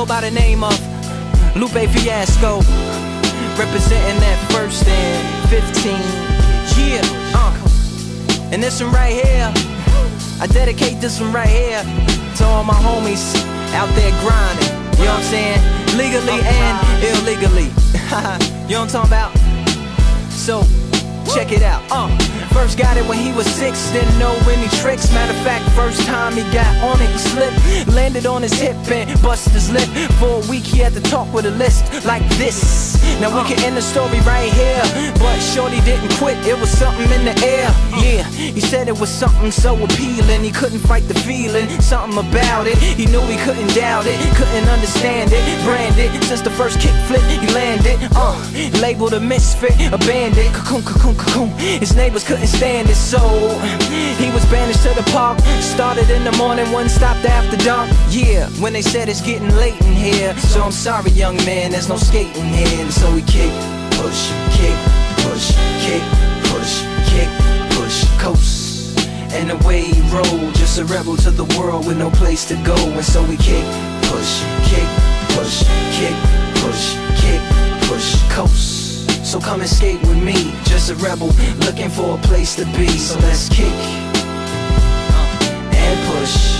go by the name of Lupe Fiasco, representing that first and 15. Yeah, and this one right here, I dedicate this one right here to all my homies out there grinding. You know what I'm saying? Legally and illegally. You know what I'm talking about? So, check it out. First got it when he was 6, didn't know any tricks. Matter of fact, first time he got on it, he slipped, landed on his hip and busted his lip. For a week he had to talk with a list like this. Now we can end the story right here, but shorty didn't quit, it was something in the air. Yeah, he said it was something so appealing, he couldn't fight the feeling, something about it. He knew he couldn't doubt it, couldn't understand it, branded since the first kick flip he landed. Labeled a misfit, a bandit, cocoon, cocoon, cocoon. His neighbors couldn't stand it, so he was banished to the park. Started in the morning, one stopped after dark. Yeah, when they said it's getting late in here, so I'm sorry young man, there's no skating here. And so we kick, push, kick, push, kick, push, kick, push, coast. And away he rolled, just a rebel to the world with no place to go. And so we kick, push, kick, push, kick, push, kick, push, coast. So come and skate with me, just a rebel looking for a place to be. So let's kick and push.